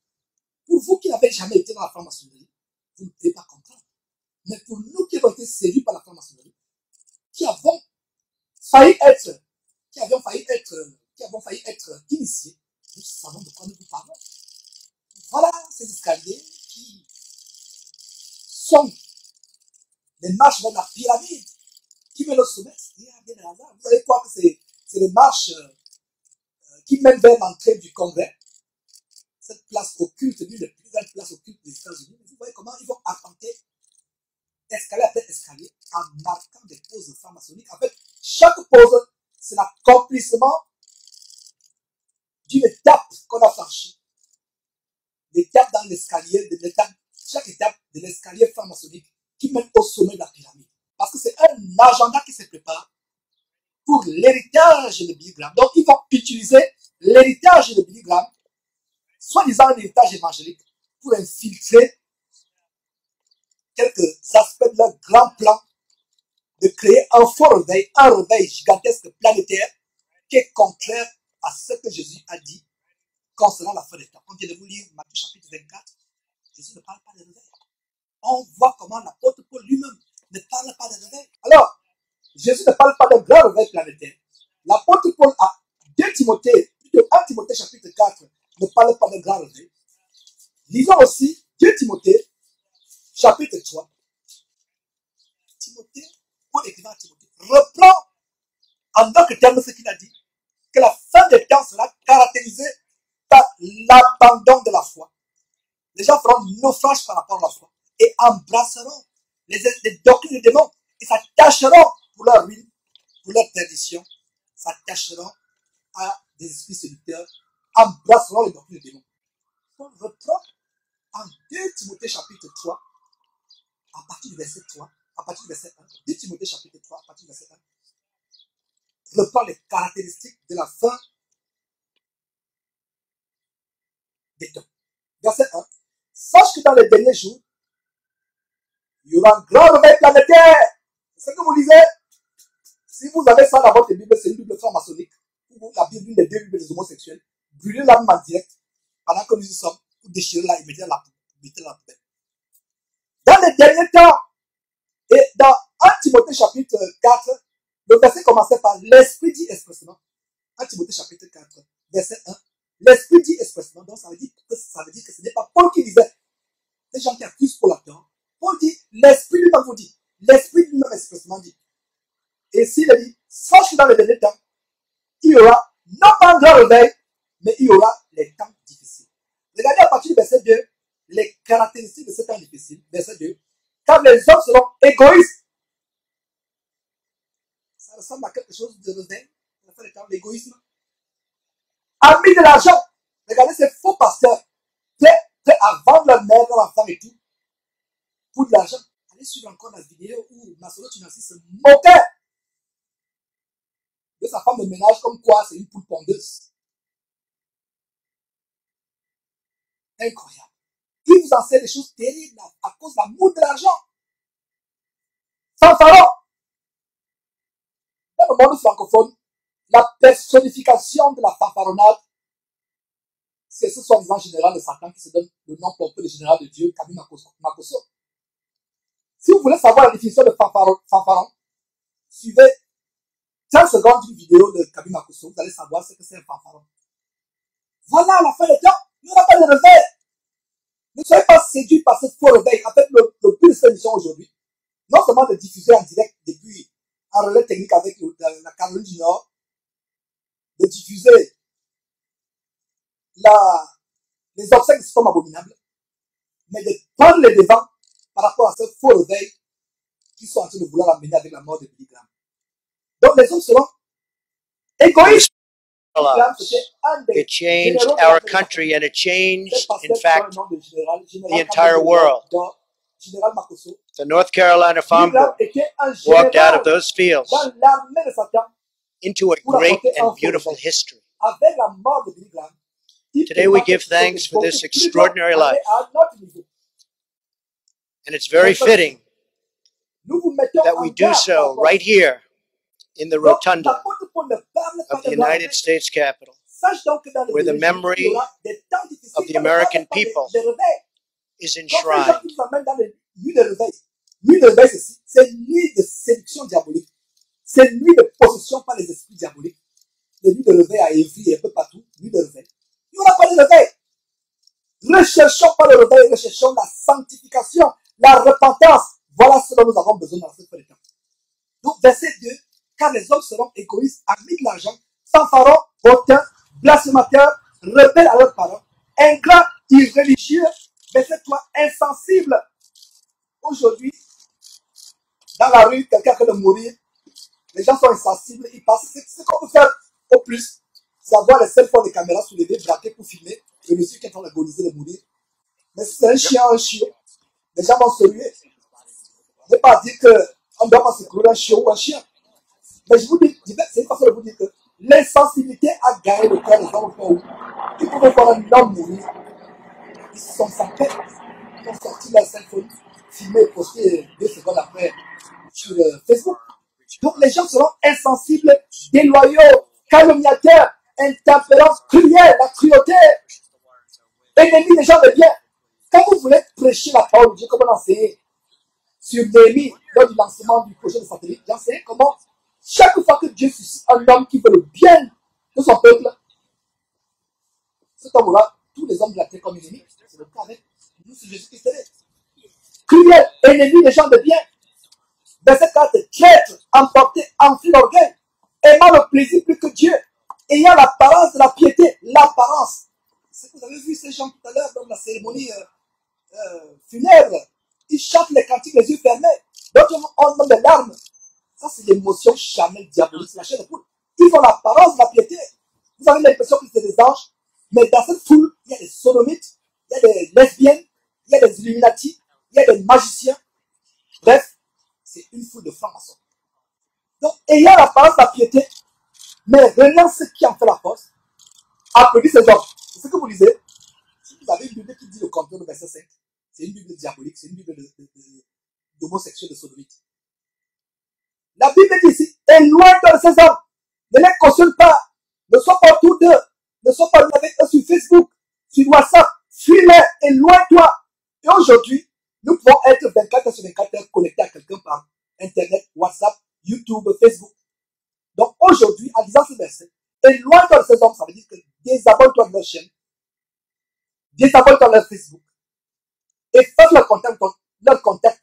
Pour vous qui n'avez jamais été dans la franc-maçonnerie, vous ne pouvez pas comprendre. Mais pour nous qui avons été séduits par la franc-maçonnerie, qui avons failli être initiés, nous savons de quoi nous vous parlons. Voilà ces escaliers qui sont les marches vers la pyramide qui mènent au sommet. Vous savez quoi que c'est les marches qui mènent vers l'entrée du Congrès. Cette place occulte, l'une des plus grandes places occultes des États-Unis. Vous voyez comment ils vont arpenter escalier après escalier en marquant des poses franc-maçonniques. En fait, chaque pose, c'est l'accomplissement d'une étape qu'on a franchie. L'étape dans l'escalier, chaque étape de l'escalier franc-maçonnique qui mène au sommet de la pyramide. Parce que c'est un agenda qui se prépare pour l'héritage de Billy Graham. Donc, ils vont utiliser l'héritage de Billy Graham, soi-disant un héritage évangélique, pour infiltrer quelques aspects de leur grand plan de créer un faux réveil, un réveil gigantesque planétaire qui est contraire à ce que Jésus a dit concernant la fin des temps. On vient de vous lire Matthieu chapitre 24. Jésus ne parle pas de réveil. On voit comment l'apôtre Paul lui-même ne parle pas de réveil. Alors, Jésus ne parle pas d'un grand réveil planétaire. L'apôtre Paul a 2 Timothée, plutôt 1 Timothée chapitre 4, ne parle pas d'un grand réveil. Lisons aussi 2 Timothée chapitre 3. Timothée, Paul écrivant à Timothée, reprend en d'autres termes ce qu'il a dit, que la fin des temps sera caractérisée par l'abandon de la foi. Les gens feront naufrage par rapport à la foi et embrasseront les doctrines des démons et s'attacheront pour leur ruine, pour leur perdition, s'attacheront à des esprits séducteurs, embrasseront les doctrines des démons. On reprend en 2 Timothée chapitre 3, à partir du verset 3, à partir du verset 1, 2 Timothée chapitre 3, à partir du verset 1, reprend les caractéristiques de la fin des temps. Verset 1. Sache que dans les derniers jours, il y aura un grand réveil planétaire. C'est ce que vous lisez. Si vous avez ça dans votre Bible, c'est une Bible franc-maçonnique. Ou la Bible, une des 2 Bibles des homosexuels. Brûlez la en direct pendant que nous y sommes. Vous déchirez la et mettez la poubelle. Dans les derniers temps, et dans 1 Timothée chapitre 4, le verset commençait par l'Esprit dit expressement. 1 Timothée chapitre 4, verset 1. L'Esprit dit expressement. Donc ça veut dire que ce n'est pas Paul qui disait. Les gens qui accusent Paul à tort. Paul dit, l'Esprit lui-même vous dit. L'Esprit lui-même expressement dit. Et s'il a dit, sache que dans les derniers temps, il y aura non pas un grand réveil, mais il y aura les temps difficiles. Regardez à partir du verset 2, les caractéristiques de ces temps difficiles. Verset 2. Car les hommes seront égoïstes. Ça ressemble à quelque chose de réveil. L'égoïsme. Amis de l'argent. Regardez ces faux pasteurs, prêts à vendre leur mère, leur enfant et tout, pour de l'argent. Allez suivre encore la vidéo où Masolo Tunasi se moquait de sa femme de ménage comme quoi c'est une poule pondeuse. Incroyable. Il vous enseigne des choses terribles à cause de l'amour de l'argent. Fanfaron. Dans le monde francophone, la personnification de la fanfaronnade, c'est ce soi-disant général de Satan qui se donne le nom pompeux de général de Dieu, Kabi Makosso. Si vous voulez savoir la définition de fanfaron, suivez 15 secondes d'une vidéo de Kabi Makosso, vous allez savoir ce que c'est un fanfaron. Voilà, à la fin des temps, il n'y aura pas de réveil. Ne soyez pas séduits par ce faux réveil. En fait, le but de cette émission aujourd'hui, non seulement de diffuser en direct depuis un relais technique avec la Caroline du Nord, de diffuser les obsèques de ce forme abominable, mais de prendre les devants par rapport à ce faux réveil qui sont en train de vouloir amener avec la mort de Billy Graham. Donc les hommes seront égoïstes. It changed our country, and it changed, in fact, the entire world. The North Carolina Farm Boy walked out of those fields into a great and beautiful history. Today we give thanks for this extraordinary life. And it's very fitting that we do so right here in the rotunda of the United States Capitol, where the memory of the American people is enshrined. Nuit de réveil, c'est nuit de séduction diabolique. C'est nuit de possession par les esprits diaboliques. Les nuits de réveil à Évry et un peu partout. Nuit de réveil. Il n'y aura pas de réveil. Recherchons pas le réveil, recherchons la sanctification, la repentance. Voilà ce dont nous avons besoin dans cette fin de temps. Donc, verset 2, car les hommes seront égoïstes, amis de l'argent, fanfarons, hautains, blasphémateurs, rebelles à leurs parents, ingrats, irréligieux, verset 3, insensibles. Aujourd'hui, dans la rue, quelqu'un est en train de mourir, les gens sont insensibles, ils passent. Ce qu'on peut faire au plus, c'est avoir les cell phones des caméras soulevées, braquées pour filmer le monsieur qui est en train d'agoniser, de mourir. Mais si c'est un chien, un chiot, les gens vont se ruer. Ne pas dire qu'on ne doit pas se courir un chiot ou un chien. Mais je vous dis, c'est une façon de vous dire que l'insensibilité a gagné le cœur des hommes au où ils pouvaient voir un homme mourir. Ils se sont sans peine. Ils ont sorti leur cell phone, filmé et posté 2 secondes après sur Facebook. Donc les gens seront insensibles, déloyaux, calomniateurs, intempérants, cruels, la cruauté, ennemis des gens de bien. Quand vous voulez prêcher la parole de Dieu, comme on enseigne sur Néhémie lors du lancement du projet de satellite, j'enseigne comment chaque fois que Dieu suscite un homme qui veut le bien de son peuple, cet homme-là, tous les hommes de la terre comme ennemis, c'est le cas avec nous, c'est Jésus-Christ. Cruel, ennemi des gens de bien. Verset 4, traître, emporté, enfli l'orgueil, aimant le plaisir plus que Dieu, ayant l'apparence de la piété, l'apparence. C'est que vous avez vu ces gens tout à l'heure dans la cérémonie funèbre. Ils chantent les cantiques les yeux fermés. D'autres ont des larmes. Ça, c'est l'émotion charnelle diabolique, c'est la chair de poule. Ils ont l'apparence de la piété. Vous avez l'impression que c'est des anges, mais dans cette foule, il y a des sodomites, il y a des lesbiennes, il y a des illuminati, il y a des magiciens. Bref, c'est une foule de francs-maçons. Donc, ayant l'apparence de la piété, mais reniant ce qui en fait la force, applaudit ces hommes. C'est ce que vous lisez. Si vous avez une Bible qui dit le contraire de verset 5, c'est une Bible diabolique, c'est une Bible d'homosexuels, de sodomites. La Bible dit ici, éloigne-toi de ces hommes. Ne les cautionne pas. Ne sois pas autour d'eux. Ne sois pas avec eux sur Facebook, sur WhatsApp. Fuis-les, éloigne-toi. Et aujourd'hui, nous pouvons être 24 heures sur 24 heures connectés à quelqu'un par Internet, WhatsApp, YouTube, Facebook. Donc aujourd'hui, en disant ce verset, éloigne-toi de ces hommes, ça veut dire que désabonne-toi de leur chaîne, désabonne-toi de leur Facebook, et fais leur contact,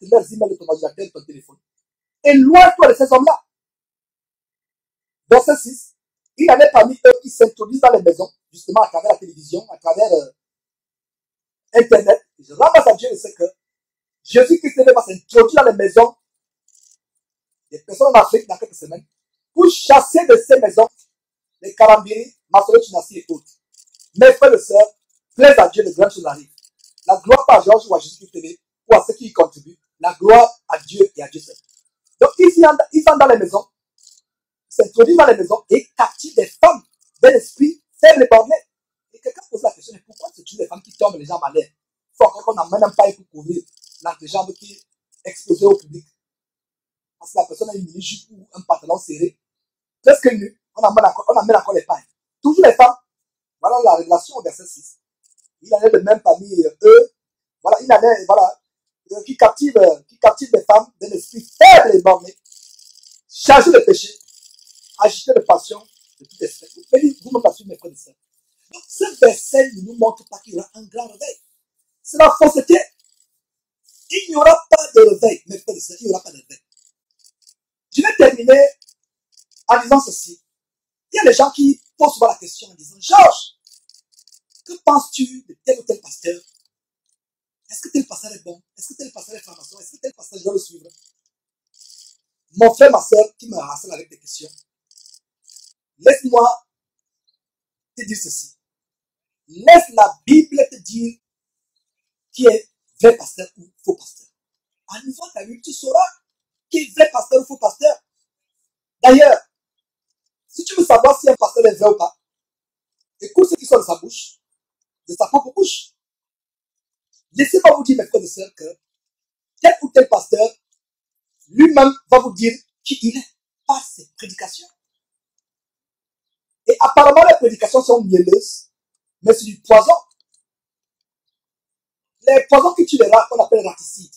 leurs emails de ton ordinateur, de ton téléphone. Éloigne-toi de ces hommes-là. Verset 6, il y en a parmi eux qui s'introduisent dans les maisons, justement à travers la télévision, à travers Internet. Je rends grâce à Dieu de ce que Jésus-Christ va s'introduire dans les maisons des personnes en Afrique dans quelques semaines pour chasser de ces maisons les Karambiri, Masolo Tunasi et autres. Mes frères et sœurs, plaise à Dieu, les grandes choses arrivent. La gloire pas à Georges ou à Jésus-Christ TV ou à ceux qui y contribuent. La gloire à Dieu et à Dieu seul. Donc, ils sont dans les maisons, s'introduisent dans les maisons et captivent des femmes d'un esprit faible et borné. Et quelqu'un pose la question, mais pourquoi c'est toujours les femmes qui tombent les jambes à l'air? Il faut encore qu'on n'amène même pas pour couvrir l'entrejambe qui est exposée au public. Parce que la personne a une mini-jupe ou un pantalon serré, presque nu, on amène encore les pailles. Toujours les femmes. Voilà la révélation au verset 6. Il en est de même parmi eux. Voilà, il en est, voilà, qui captive les femmes d'un esprit faible et borné, chargé de péché, agité de passion, de toute espèce. Vous me passez mes frères et sœurs. Donc, ce verset ne nous montre pas qu'il y aura un grand réveil. C'est la fausseté. Il n'y aura pas de réveil, mes frères et sœurs, il n'y aura pas de réveil. Je vais terminer en disant ceci. Il y a des gens qui posent souvent la question en disant, Georges, que penses-tu de tel ou tel pasteur? Est-ce que tel pasteur est bon? Est-ce que tel pasteur est franc-maçon? Est-ce que tel pasteur je dois le suivre? Mon frère, ma soeur, qui me harcèle avec des questions, laisse-moi te dire ceci. Laisse la Bible te dire qui est vrai pasteur ou faux pasteur. En ouvrant ta Bible, tu sauras qui est vrai pasteur ou faux pasteur. D'ailleurs, si tu veux savoir si un pasteur est vrai ou pas, écoute ce qui sort de sa bouche, de sa propre bouche. Laissez-moi vous dire, mes frères et sœurs, que tel ou tel pasteur, lui-même va vous dire qui il est par ses prédications. Et apparemment, les prédications sont mielleuses, mais c'est du poison. Les poisons qui tuent les rats, qu'on appelle raticides,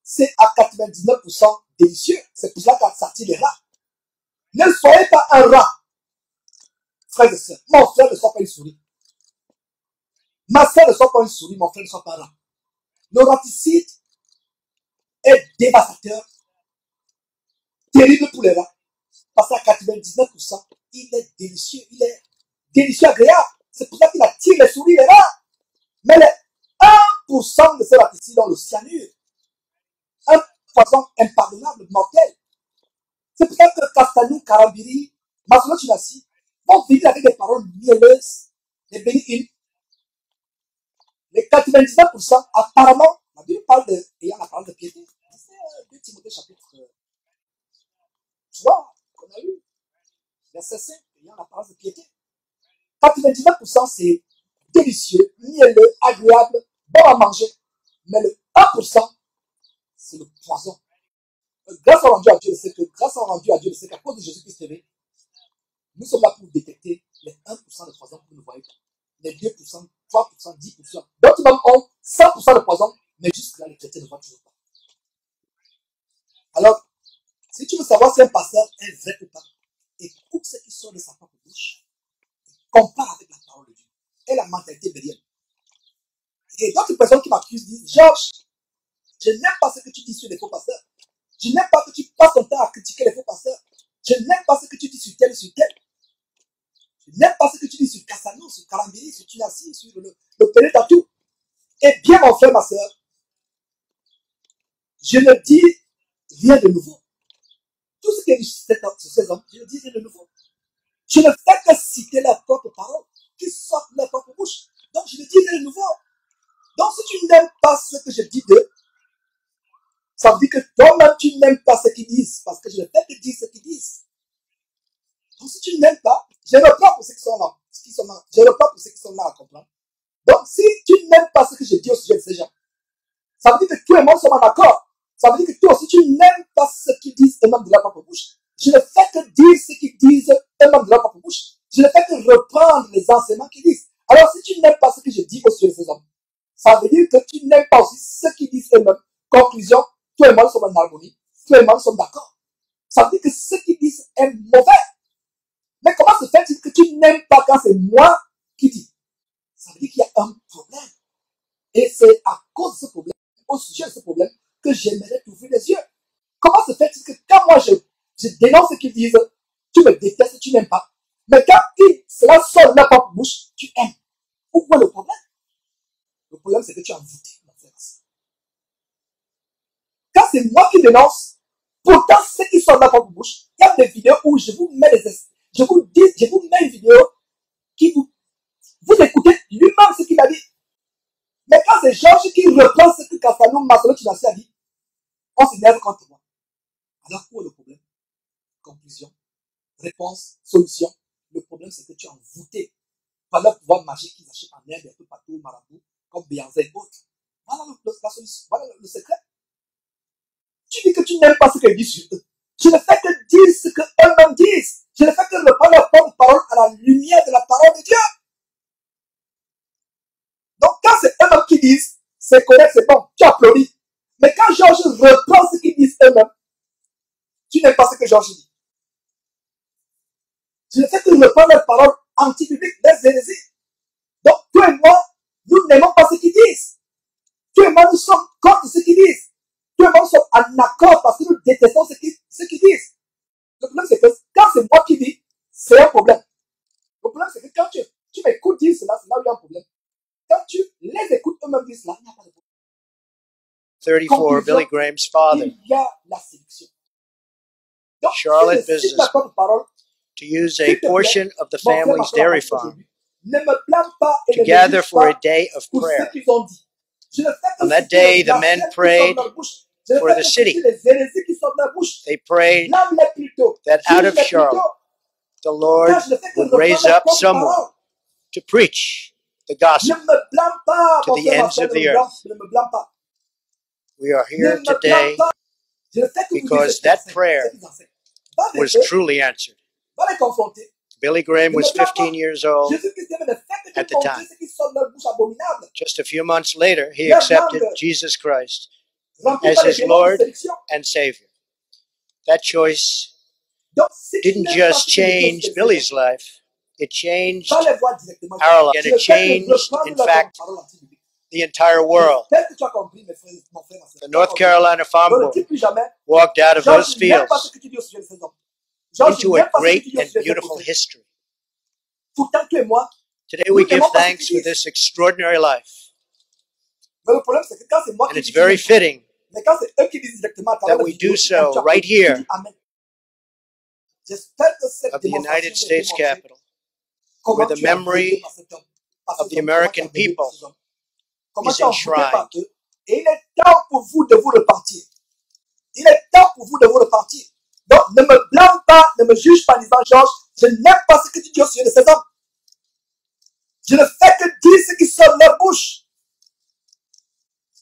c'est à 99% délicieux. C'est pour cela qu'on sortit les rats. Ne soyez pas un rat, frères et sœurs. Mon frère ne soit pas une souris. Ma sœur ne soit pas une souris, mon frère ne soit pas un rat. Le raticide est dévastateur, terrible pour les rats. Parce qu'à 99%, il est délicieux, agréable. C'est pour ça qu'il attire les souris, les rats. Mais les 1% de ces raticides ont le cyanure. Un poison impardonnable, mortel. C'est pour ça que Castanou, Karambiri, Masolo Chinassi vont vivre avec des paroles mielleuses, des bénis. Les 99%, apparemment, la Bible parle ayant la parole de piété. C'est 2 Timothée chapitre 3 qu'on a lu. Verset 5, ayant la parole de piété. 99% c'est délicieux, mielleux, agréable, bon à manger. Mais le 1%, c'est le poison. Grâce à rendu à Dieu, c'est qu'à cause de Jésus-Christ TV, nous sommes là pour détecter les 1% de poison que vous ne voyez pas. Les 2%, 3%, 10%. D'autres même ont 100% de poison, mais jusque-là, les chrétiens ne voient toujours pas. Alors, si tu veux savoir si un pasteur est vrai ou pas, écoute ce qui sort de sa propre bouche, compare avec la parole de Dieu et la mentalité bélienne. Et d'autres personnes qui m'accusent disent, Georges, je n'aime pas ce que tu dis sur les faux pasteurs. Je n'aime pas que tu passes ton temps à critiquer les faux pasteurs. Je n'aime pas ce que tu dis sur tel. Je n'aime pas ce que tu dis sur Cassano, sur Karambiri, sur Tunassi, sur le Pelé Tatou. Eh bien, mon frère, ma soeur, je ne dis rien de nouveau. Tout ce qui est sur ces hommes, je ne dis rien de nouveau. Je ne fais que citer leurs propres paroles qui sortent de leur propre bouche. Donc, je ne dis rien de nouveau. Donc, si tu n'aimes pas ce que je dis d'eux, ça veut dire que toi-même, tu n'aimes pas ce qu'ils disent, parce que je ne fais que dire ce qu'ils disent. Donc, si tu n'aimes pas, je reprends pour ceux qui sont là. Je reprends pour ceux qui sont là à comprendre. Donc, si tu n'aimes pas ce que je dis au sujet de ces gens, ça veut dire que toi et moi sommes en accord. Ça veut dire que toi aussi, tu n'aimes pas ce qu'ils disent eux-mêmes de leur propre bouche. Je ne fais que dire ce qu'ils disent eux-mêmes de leur propre bouche. Je ne fais que reprendre les enseignements qu'ils disent. Alors, si tu n'aimes pas ce que je dis au sujet de ces hommes, ça veut dire que tu n'aimes pas aussi ce qu'ils disent eux-mêmes. Conclusion, toi et moi sommes en harmonie. Toi et moi sommes d'accord. Ça veut dire que ce qu'ils disent est mauvais. Mais comment se fait-il que tu n'aimes pas quand c'est moi qui dis? Ça veut dire qu'il y a un problème. Et c'est à cause de ce problème, au sujet de ce problème, que j'aimerais t'ouvrir les yeux. Comment se fait-il que quand moi je dénonce ce qu'ils disent, tu me détestes, tu n'aimes pas. Mais quand cela sort de leur propre bouche, tu aimes. Où est le problème? Le problème, c'est que tu as voté, mon frère. Quand c'est moi qui dénonce, pourtant, ce qui sort de leur propre bouche, il y a des vidéos où je vous mets je vous mets une vidéo qui vous écoutez lui-même ce qu'il a dit. Mais quand c'est Georges qui reprend ce que Kassanou Masolo Chinassi a dit, on s'énerve contre moi. Alors, où est le problème? Conclusion, réponse, solution. Le problème, c'est que tu es envoûté par le pouvoir magique qu'ils achètent en Inde, un peu partout au Marabout, comme Béanzé et autres. Voilà la solution, voilà le secret. Tu dis que tu n'aimes pas ce qu'ils disent sur eux. Je ne fais que dire ce qu'eux-mêmes disent. Je ne fais que reprendre la bonne parole à la lumière de la parole de Dieu. Donc, quand c'est eux-mêmes qui disent, c'est correct, c'est bon, tu applaudis. Mais quand Georges reprend ce qu'ils disent eux-mêmes, tu n'aimes pas ce que Georges dit. Je ne fais que reprendre les paroles anti-bibliques, les hérésies. Donc, toi et moi, nous n'aimons pas ce qu'ils disent. Toi et moi, nous sommes contre ce qu'ils disent. Toi et moi, nous sommes en accord parce que nous détestons ce qu'ils disent. Le problème, c'est que quand c'est moi qui dis, c'est un problème. Le problème, c'est que quand tu m'écoutes dire cela, c'est là où il y a un problème. Quand tu les écoutes eux-mêmes dire cela, il n'y a pas de problème. 34, Billy Graham's father, Il y a la séduction. Donc, Charlotte businessman, to use a portion of the family's dairy farm to gather for a day of prayer. On that day, the men prayed for the city. They prayed that out of Charlotte, the Lord would raise up someone to preach the gospel to the ends of the earth. We are here today because that prayer was truly answered. Billy Graham was 15 years old at the time. Just a few months later, he accepted Jesus Christ as his Lord and Savior. That choice didn't just change Billy's life, it changed our life, and it changed, in fact, the entire world. The North Carolina Farm Board walked out of those fields into a great and beautiful history. Today we give thanks for this extraordinary life. And it's very fitting that we do so right here of the United States Capitol, where the memory of the American people is enshrined. Et il est temps pour vous de vous repentir. Il est temps pour vous de vous repentir. Donc, ne me blâme pas, ne me juge pas en disant, Georges, je n'aime pas ce que tu dis au sujet de ces hommes. Je ne fais que dire ce qui sort de leur bouche.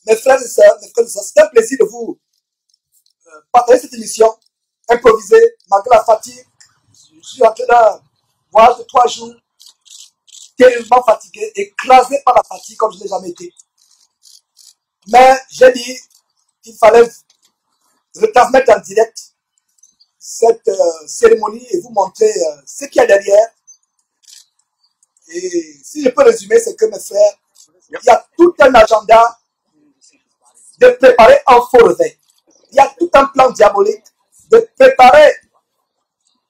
Mes frères et sœurs, c'est un plaisir de vous partager cette émission improvisée, malgré la fatigue. Je suis en train d'un voyage de 3 jours, terriblement fatigué, écrasé par la fatigue comme je ne l'ai jamais été. Mais j'ai dit qu'il fallait retransmettre en direct cette cérémonie et vous montrer ce qu'il y a derrière. Et si je peux résumer, c'est que mes frères, il y a tout un agenda de préparer un faux réveil. Il y a tout un plan diabolique de préparer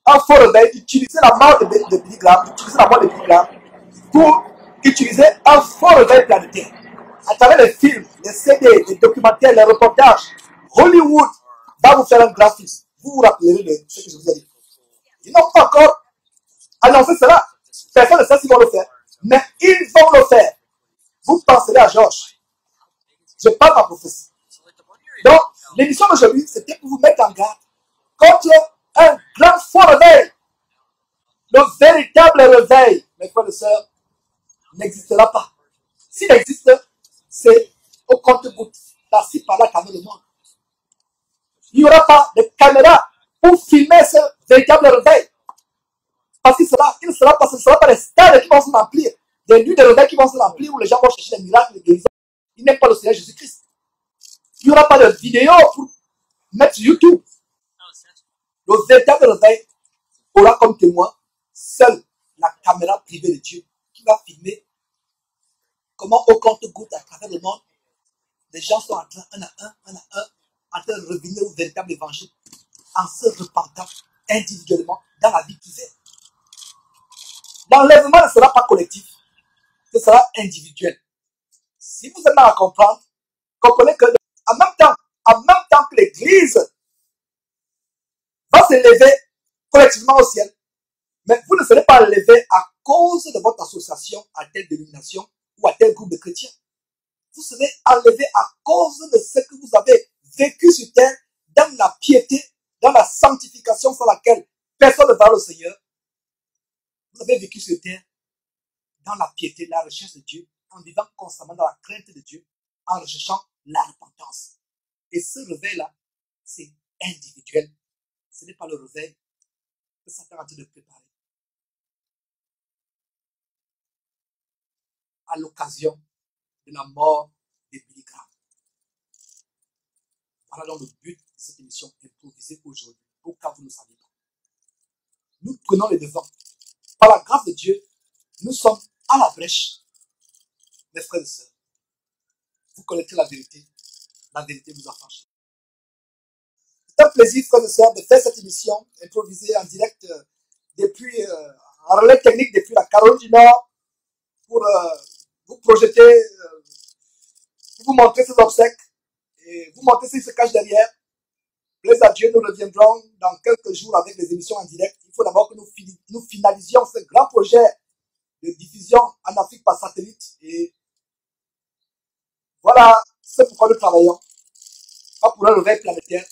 un faux réveil, d'utiliser la mort de Billy Graham, d'utiliser la mort de Billy Graham pour utiliser un faux réveil planétaire. À travers les films, les CD, les documentaires, les reportages, Hollywood va vous faire un graphisme. Vous vous rappellerez de ce que je vous ai dit. Ils n'ont pas encore annoncé cela. Personne ne sait s'ils vont le faire. Mais ils vont le faire. Vous penserez à Georges. Je parle ma prophétie. Donc, l'émission d'aujourd'hui, c'était pour vous mettre en garde contre un grand faux réveil. Le véritable réveil, mes frères et sœurs, n'existera pas. S'il existe, c'est au compte-gouttes, par-ci, par-là, calmer le monde. Il n'y aura pas de caméra pour filmer ce véritable réveil. Parce qu'il ne sera pas les stades qui vont se remplir, des nuits de réveil qui vont se remplir où les gens vont chercher des miracles, des guérisons. Ils n'aiment pas le Seigneur Jésus-Christ. Il n'y aura pas de vidéo pour mettre sur YouTube. Le véritable réveil aura comme témoin seule la caméra privée de Dieu qui va filmer comment au compte-gouttes à travers le monde, les gens sont en train, un à un, en train de revenir au véritable évangile, en se repentant individuellement dans la vie privée. L'enlèvement ne sera pas collectif, ce sera individuel. Si vous êtes là à comprendre, comprenez que en même temps que l'Église va s'élever collectivement au ciel, Mais vous ne serez pas enlevé à cause de votre association à telle dénomination ou à tel groupe de chrétiens. Vous serez enlevé à cause de ce que vous avez vécu sur terre dans la piété, dans la sanctification sans laquelle personne ne va au Seigneur. Vous avez vécu sur terre dans la piété, la recherche de Dieu, en vivant constamment dans la crainte de Dieu, en recherchant la repentance. Et ce réveil-là, c'est individuel. Ce n'est pas le réveil que Satan est en train de préparer. À l'occasion de la mort des Billy Graham. Voilà donc le but de cette émission improvisée aujourd'hui, au cas où vous ne saviez pas. Nous prenons les devants. Par la grâce de Dieu, nous sommes à la brèche. Mes frères et sœurs, vous connaissez la vérité vous affranchit. C'est un plaisir, frères et sœurs, de faire cette émission improvisée en direct depuis, en relais technique depuis la Caroline du Nord pour vous projeter, vous montrer ses obsèques et vous montrer ce qui se cache derrière. Plaise à Dieu, nous reviendrons dans quelques jours avec des émissions en direct. Il faut d'abord que nous finalisions ce grand projet de diffusion en Afrique par satellite. Et voilà, c'est pourquoi nous travaillons. Pas pour un réveil planétaire,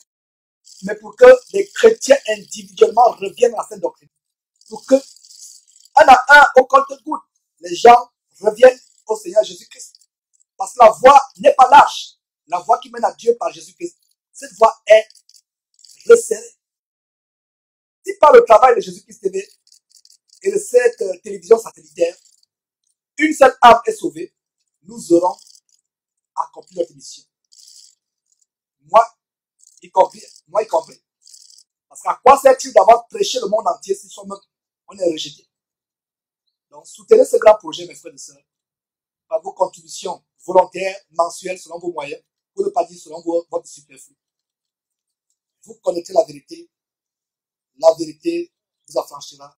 mais pour que les chrétiens individuellement reviennent à la sainte doctrine. Pour que, un à un, au compte-gouttes, les gens reviennent au Seigneur Jésus-Christ. Parce que la voie n'est pas lâche. La voie qui mène à Dieu par Jésus-Christ, cette voie est resserrée. Si par le travail de Jésus-Christ TV et de cette télévision satellitaire, une seule âme est sauvée, nous aurons accompli notre mission. Moi y compris. Parce qu'à quoi sert-il d'avoir prêché le monde entier si on est rejeté? Donc, soutenez ce grand projet, mes frères et sœurs, par vos contributions volontaires, mensuelles, selon vos moyens, pour ne pas dire selon votre superflu. Vous connaissez la vérité vous affranchira.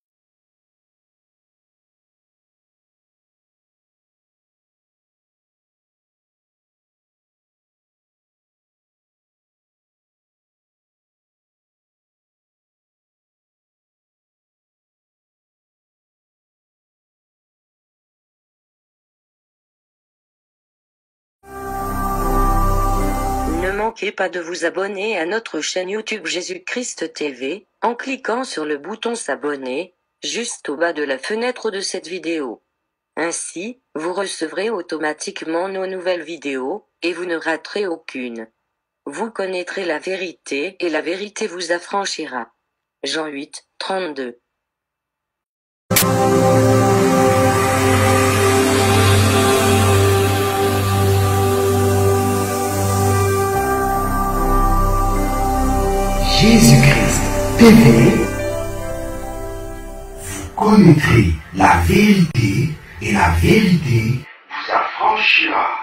Ne manquez pas de vous abonner à notre chaîne YouTube Jésus-Christ TV, en cliquant sur le bouton s'abonner, juste au bas de la fenêtre de cette vidéo. Ainsi, vous recevrez automatiquement nos nouvelles vidéos, et vous ne raterez aucune. Vous connaîtrez la vérité et la vérité vous affranchira. Jean 8, 32. Jésus-Christ TV, vous connaîtrez la vérité et la vérité vous affranchira.